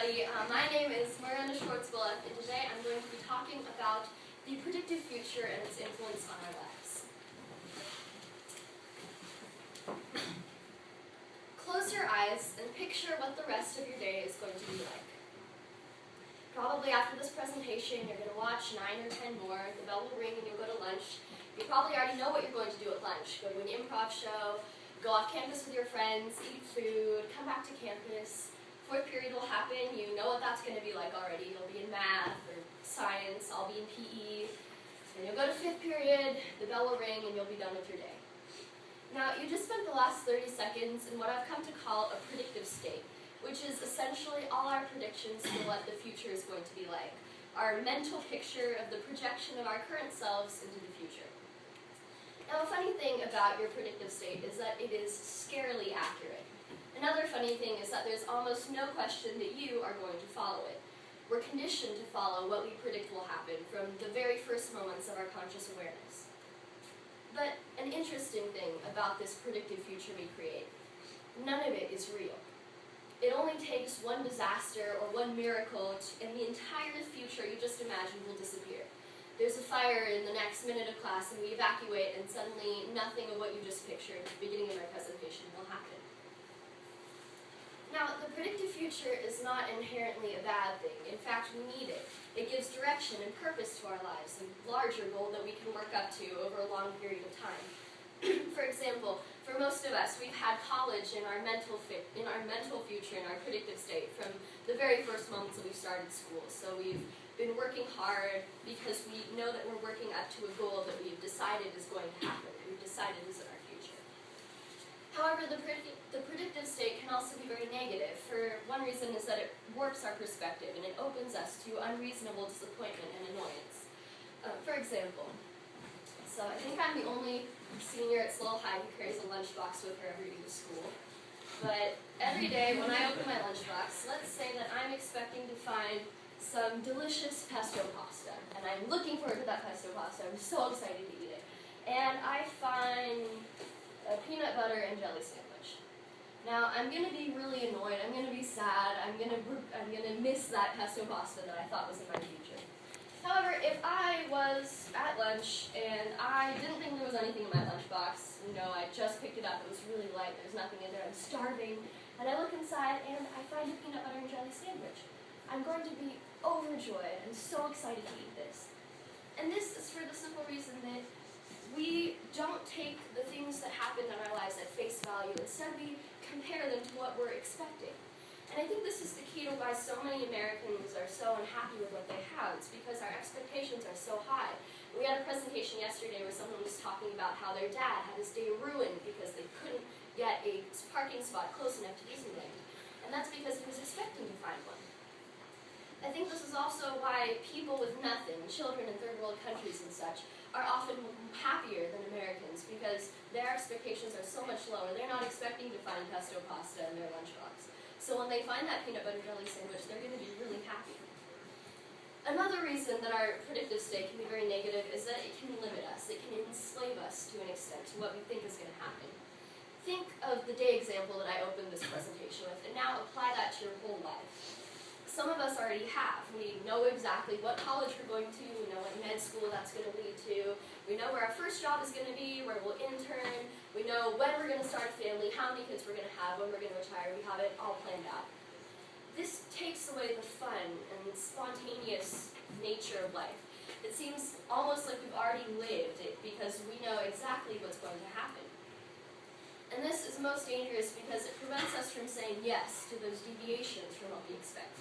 everybody. My name is Miranda, and today I'm going to be talking about the predictive future and its influence on our lives. Close your eyes and picture what the rest of your day is going to be like. Probably after this presentation, you're going to watch 9 or 10 more, the bell will ring and you'll go to lunch. You probably already know what you're going to do at lunch. Go to an improv show, go off campus with your friends, eat food, come back to campus. Fourth period will happen, you know what that's going to be like already. You'll be in math or science, I'll be in PE. Then you'll go to fifth period, the bell will ring, and you'll be done with your day. Now, you just spent the last 30 seconds in what I've come to call a predictive state, which is essentially all our predictions for what the future is going to be like. Our mental picture of the projection of our current selves into the future. Now, a funny thing about your predictive state is that it is scarily accurate. Another funny thing is that there's almost no question that you are going to follow it. We're conditioned to follow what we predict will happen from the very first moments of our conscious awareness. But an interesting thing about this predictive future we create, none of it is real. It only takes one disaster or one miracle and the entire future you just imagined will disappear. There's a fire in the next minute of class and we evacuate and suddenly nothing of what you just pictured at the beginning of our presentation will happen. Now, the predictive future is not inherently a bad thing. In fact, we need it. It gives direction and purpose to our lives, a larger goal that we can work up to over a long period of time. For example, for most of us, we've had college in our mental future, in our predictive state, from the very first moments that we started school. So we've been working hard because we know that we're working up to a goal that we've decided is going to happen. We've decided is in our future. However, the predictive state can also be very negative. For one reason is that it warps our perspective and it opens us to unreasonable disappointment and annoyance. For example, so I think I'm the only senior at SLOHS who carries a lunchbox with her every day to school. But every day when I open my lunchbox, let's say that I'm expecting to find some delicious pesto pasta. And I'm looking forward to that pesto pasta. I'm so excited to eat it. And I find a peanut butter and jelly sandwich. Now, I'm going to be really annoyed, I'm going to be sad, I'm going to miss that pesto pasta that I thought was in my future. However, if I was at lunch and I didn't think there was anything in my lunchbox, I just picked it up, it was really light, there's nothing in there, I'm starving, and I look inside and I find a peanut butter and jelly sandwich. I'm going to be overjoyed and so excited to eat this. And this is for the simple reason that we don't take the things that happen in our lives at face value. Instead, we compare them to what we're expecting. And I think this is the key to why so many Americans are so unhappy with what they have. It's because our expectations are so high. We had a presentation yesterday where someone was talking about how their dad had his day ruined because they couldn't get a parking spot close enough to Disneyland. And that's because he was expecting to find one. I think this is also why people with nothing, children in third world countries and such, are often happier than Americans because their expectations are so much lower. They're not expecting to find pesto pasta in their lunchbox. So when they find that peanut butter jelly sandwich, they're going to be really happy. Another reason that our predictive state can be very negative is that it can limit us. It can enslave us to an extent to what we think is going to happen. Think of the day example that I opened this presentation with, and now apply that to your whole life. Some of us already have. We know exactly what college we're going to, we know what med school that's going to lead to, we know where our first job is going to be, where we'll intern, we know when we're going to start a family, how many kids we're going to have, when we're going to retire, we have it all planned out. This takes away the fun and spontaneous nature of life. It seems almost like we've already lived it because we know exactly what's going to happen. And this is most dangerous because it prevents us from saying yes to those deviations from what we expect.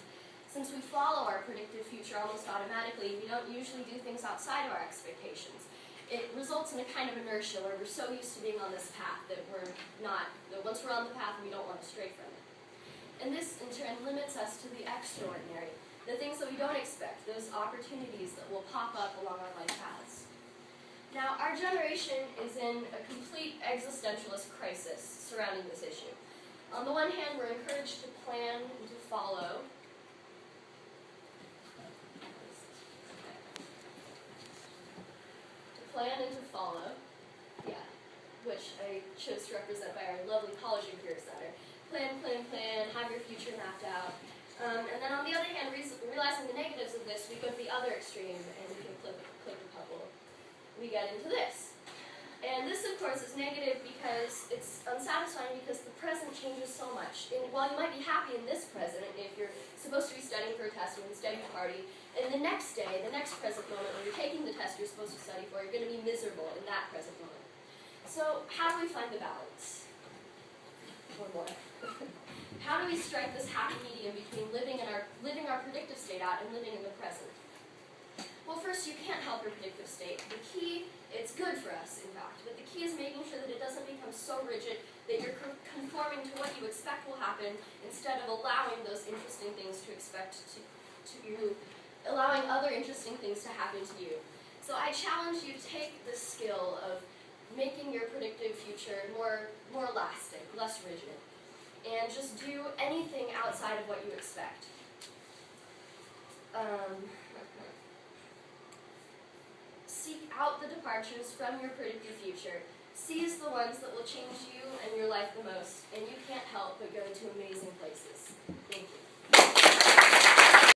Since we follow our predictive future almost automatically, we don't usually do things outside of our expectations. It results in a kind of inertia where we're so used to being on this path that once we're on the path, we don't want to stray from it. And this, in turn, limits us to the extraordinary, the things that we don't expect, those opportunities that will pop up along our life paths. Now, our generation is in a complete existentialist crisis surrounding this issue. On the one hand, we're encouraged to plan and to follow. Which I chose to represent by our lovely college and career center. Plan, plan, plan, have your future mapped out. And then on the other hand, realizing the negatives of this, we go to the other extreme, and we can click a couple. We get into this. And this, of course, is negative because it's unsatisfying because the present changes so much. And while you might be happy in this present, if you're supposed to be studying for a test or studying a party, and the next day, the next present moment when you're taking the test you're supposed to study for, you're going to be miserable in that present moment. So how do we find the balance? One more. How do we strike this happy medium between living our predictive state out and living in the present? Well, first, you can't help your predictive state. The key, it's good for us, in fact, but the key is making sure that it doesn't become so rigid that you're conforming to what you expect will happen instead of allowing those interesting things to allowing other interesting things to happen to you. So I challenge you to take the skill of making your predictive future more elastic, less rigid, and just do anything outside of what you expect. Seek out the departures from your predictive future. Seize the ones that will change you and your life the most, and you can't help but go to amazing places.